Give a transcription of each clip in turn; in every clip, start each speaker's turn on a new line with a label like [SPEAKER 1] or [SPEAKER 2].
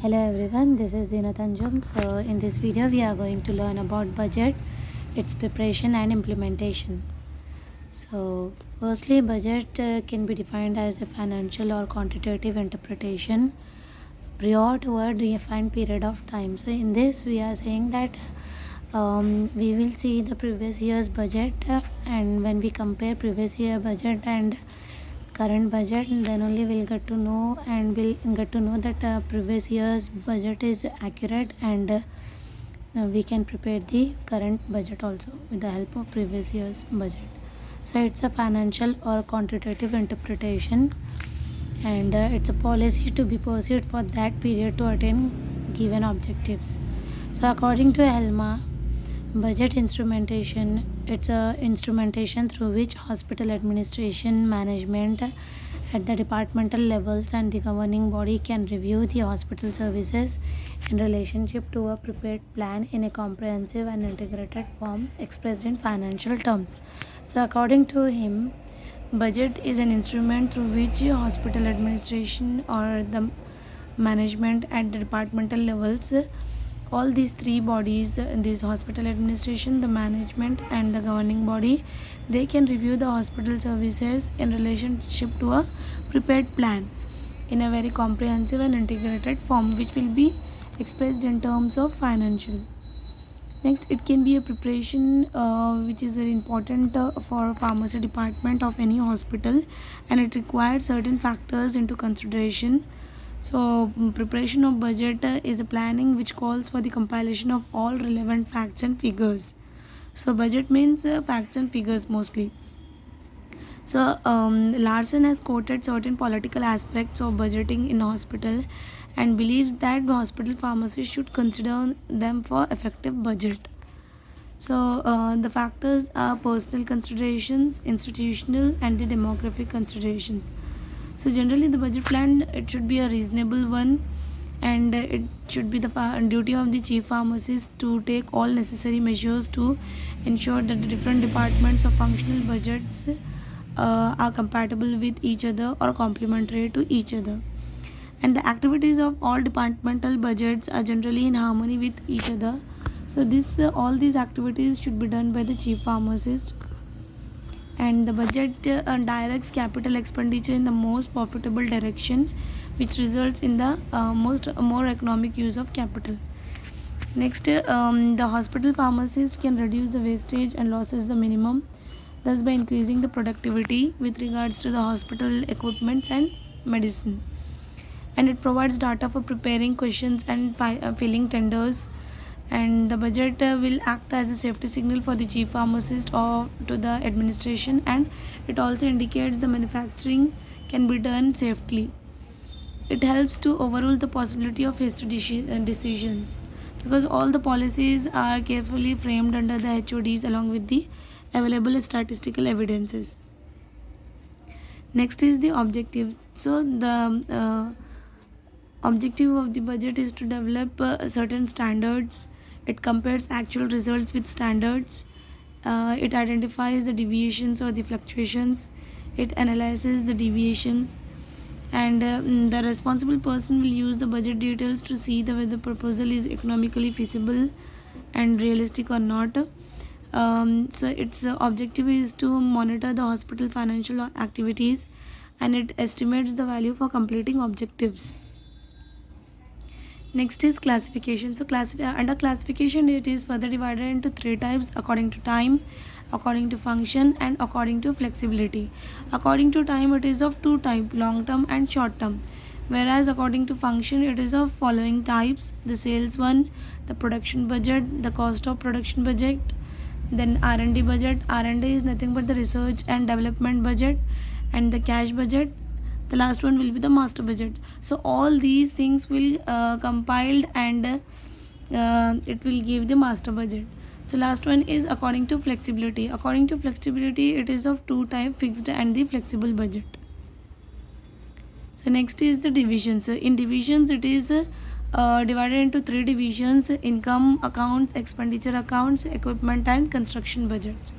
[SPEAKER 1] Hello everyone, this is Zina Tanjum. So in this video we are going to learn about budget, its preparation and implementation. So firstly, budget can be defined as a financial or quantitative interpretation prior to a defined period of time. So in this we are saying that we will see the previous year's budget, and when we compare previous year budget and current budget, then only we'll get to know that previous year's budget is accurate, and we can prepare the current budget also with the help of previous year's budget. So it's a financial or quantitative interpretation, and it's a policy to be pursued for that period to attain given objectives. So according to Helma, budget instrumentation, it's a instrumentation through which hospital administration, management at the departmental levels and the governing body can review the hospital services in relationship to a prepared plan in a comprehensive and integrated form expressed in financial terms. So according to him, budget is an instrument through which hospital administration or the management at the departmental levels, all these three bodies, this hospital administration, the management and the governing body, they can review the hospital services in relationship to a prepared plan in a very comprehensive and integrated form, which will be expressed in terms of financial. Next, it can be a preparation which is very important for pharmacy department of any hospital, and it requires certain factors into consideration. So preparation of budget is a planning which calls for the compilation of all relevant facts and figures. So budget means facts and figures mostly. So Larson has quoted certain political aspects of budgeting in hospital and believes that the hospital pharmacists should consider them for effective budget. So the factors are personal considerations, institutional and the demographic considerations. So generally the budget plan, it should be a reasonable one, and it should be the duty of the chief pharmacist to take all necessary measures to ensure that the different departments of functional budgets are compatible with each other or complementary to each other, and the activities of all departmental budgets are generally in harmony with each other. So this all these activities should be done by the chief pharmacist, and the budget directs capital expenditure in the most profitable direction, which results in the more economic use of capital. Next, the hospital pharmacist can reduce the wastage and losses the minimum, thus by increasing the productivity with regards to the hospital equipments and medicine. And it provides data for preparing questions and filling tenders, and the budget will act as a safety signal for the chief pharmacist or to the administration, and it also indicates the manufacturing can be done safely. It helps to overrule the possibility of hasty decisions, because all the policies are carefully framed under the HODs along with the available statistical evidences. Next is the objectives. So the objective of the budget is to develop certain standards. It compares actual results with standards. It identifies the deviations or the fluctuations. It analyzes the deviations, and the responsible person will use the budget details to see whether the proposal is economically feasible and realistic or not. So its objective is to monitor the hospital financial activities, and it estimates the value for completing objectives. Next is classification. So under classification, it is further divided into three types: according to time, according to function, and according to flexibility. According to time, it is of two types: long term and short term. Whereas according to function, it is of following types: the sales one, the production budget, the cost of production budget, then R&D budget. R&D is nothing but the research and development budget, and the cash budget. The last one will be the master budget. So all these things will compiled, and it will give the master budget. So last one is according to flexibility. According to flexibility, it is of two type: fixed and the flexible budget. So next is the divisions. In divisions, it is divided into three divisions: income accounts, expenditure accounts, equipment and construction budgets.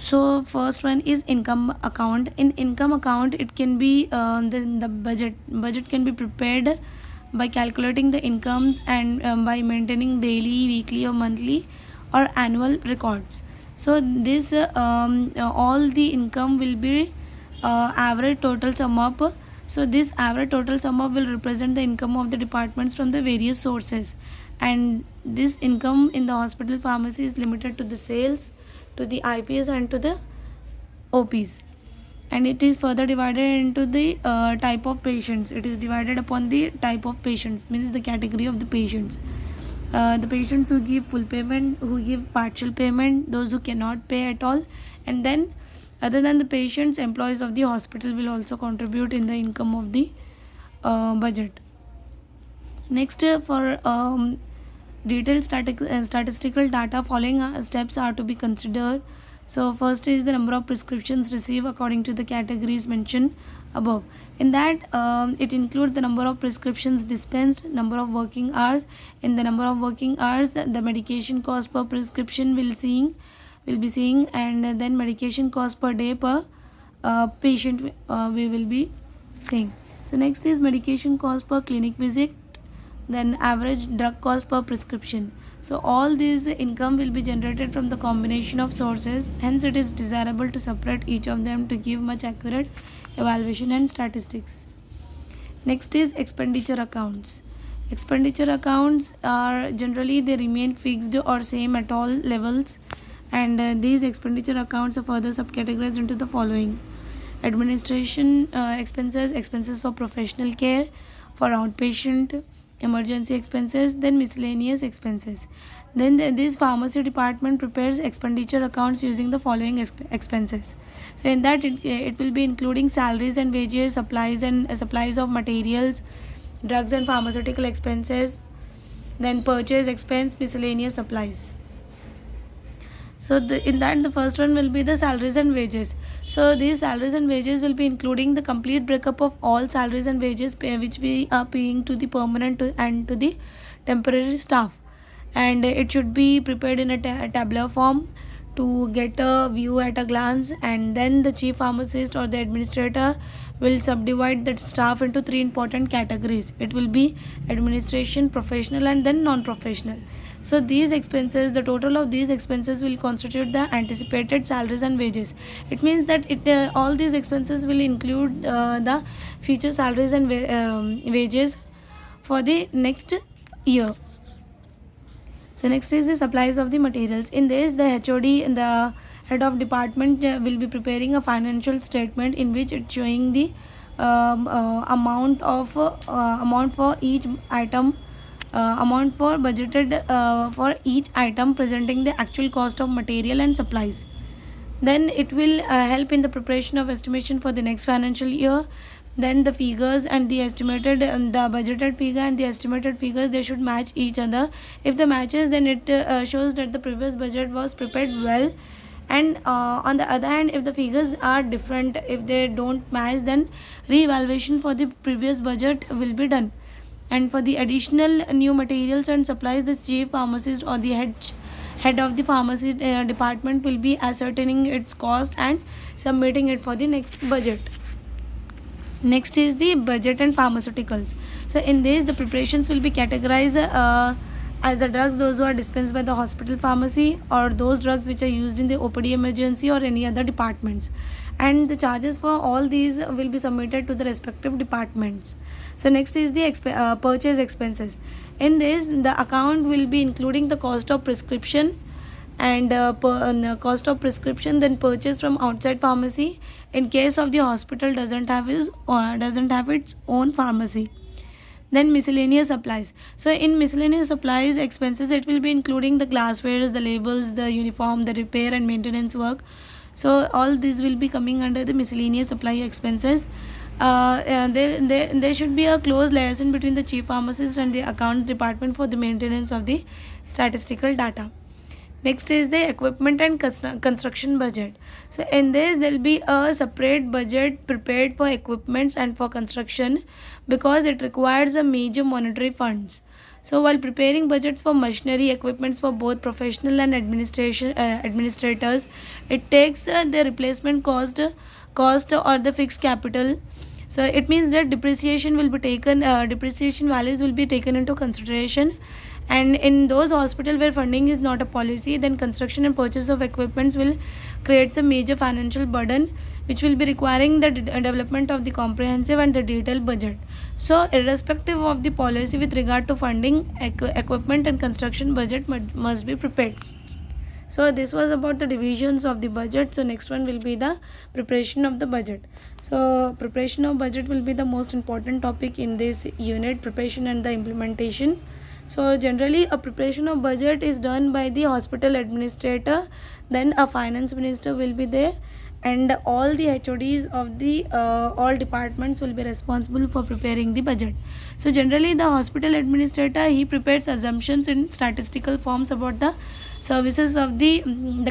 [SPEAKER 1] So first one is income account. In income account, it can be the budget can be prepared by calculating the incomes and by maintaining daily, weekly or monthly or annual records. So this all the income will be average total sum up. So this average total sum up will represent the income of the departments from the various sources, and this income in the hospital pharmacy is limited to the sales, to the IPS and to the OPs. And it is further divided into the type of patients. It is divided upon the type of patients, means the category of the patients. The patients who give full payment, who give partial payment, those who cannot pay at all, and then other than the patients, employees of the hospital will also contribute in the income of the budget. Next, for detailed statistical data, following steps are to be considered. So first is the number of prescriptions received according to the categories mentioned above. In that, it includes the number of prescriptions dispensed, number of working hours. In the number of working hours, the medication cost per prescription will be seeing, and then medication cost per day per patient we will be seeing. So next is medication cost per clinic visit, then average drug cost per prescription. So all these income will be generated from the combination of sources, hence it is desirable to separate each of them to give much accurate evaluation and statistics. Next is expenditure accounts. Expenditure accounts are generally they remain fixed or same at all levels, and these expenditure accounts are further subcategorized into the following: administration expenses, expenses for professional care, for outpatient, emergency expenses, then miscellaneous expenses. Then this pharmacy department prepares expenditure accounts using the following expenses. So in that it will be including salaries and wages, supplies and supplies of materials, drugs and pharmaceutical expenses, then purchase expense, miscellaneous supplies. So in that the first one will be the salaries and wages. So these salaries and wages will be including the complete breakup of all salaries and wages which we are paying to the permanent and to the temporary staff, and it should be prepared in a tabular form to get a view at a glance. And then the chief pharmacist or the administrator will subdivide the staff into three important categories. It will be administration, professional and then non-professional. So these expenses, the total of these expenses will constitute the anticipated salaries and wages. It means that all these expenses will include the future salaries and wages for the next year. So next is the supplies of the materials. In this, the HOD, the head of department, will be preparing a financial statement in which it's showing the amount for each item, amount for budgeted for each item, presenting the actual cost of material and supplies. Then it will help in the preparation of estimation for the next financial year. Then the figures and the estimated the budgeted figure and the estimated figures, they should match each other. If the matches, then it shows that the previous budget was prepared well. And on the other hand, if the figures are different, if they don't match, then re-evaluation for the previous budget will be done. And for the additional new materials and supplies, the chief pharmacist or the head of the pharmacy department will be ascertaining its cost and submitting it for the next budget. Next is the budget and pharmaceuticals. So in this, the preparations will be categorized as the drugs those who are dispensed by the hospital pharmacy, or those drugs which are used in the OPD emergency or any other departments, and the charges for all these will be submitted to the respective departments. So next is the purchase expenses. In this, the account will be including the cost of prescription and cost of prescription, then purchase from outside pharmacy in case of the hospital doesn't have its own pharmacy. Then miscellaneous supplies. So in miscellaneous supplies expenses, it will be including the glasswares, the labels, the uniform, the repair and maintenance work. So all these will be coming under the miscellaneous supply expenses. There should be a close liaison between the chief pharmacist and the accounts department for the maintenance of the statistical data. Next is the equipment and construction budget. So in this, there will be a separate budget prepared for equipments and for construction, because it requires a major monetary funds. So while preparing budgets for machinery, equipments for both professional and administrators, it takes the replacement cost or the fixed capital. So it means that depreciation will be taken, depreciation values will be taken into consideration. And in those hospitals where funding is not a policy, then construction and purchase of equipments will create a major financial burden, which will be requiring the development of the comprehensive and the detailed budget. So irrespective of the policy with regard to funding, equipment and construction budget must be prepared. So this was about the divisions of the budget. So next one will be the preparation of the budget. So preparation of budget will be the most important topic in this unit, preparation and the implementation. So generally a preparation of budget is done by the hospital administrator, then a finance minister will be there, and all the HODs of the all departments will be responsible for preparing the budget. So generally the hospital administrator, he prepares assumptions in statistical forms about the services of the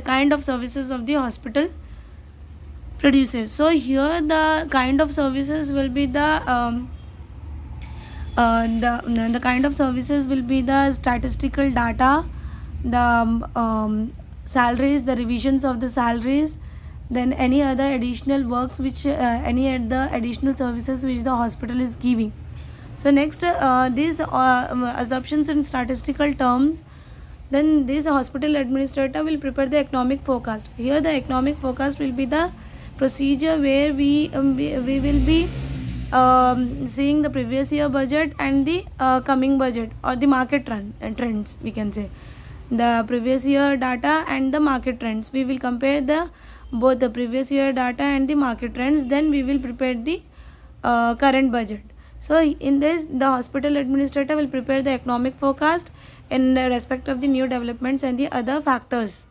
[SPEAKER 1] kind of services of the hospital produces. So here the kind of services will be the kind of services will be the statistical data, the salaries, the revisions of the salaries, then any other additional works which any other additional services which the hospital is giving. So next these assumptions in statistical terms, then this hospital administrator will prepare the economic forecast. Here the economic forecast will be the procedure where we will be seeing the previous year budget and the coming budget, or the market trends, we can say. The previous year data and the market trends, we will compare both the previous year data and the market trends, then we will prepare the current budget. So in this, the hospital administrator will prepare the economic forecast in respect of the new developments and the other factors.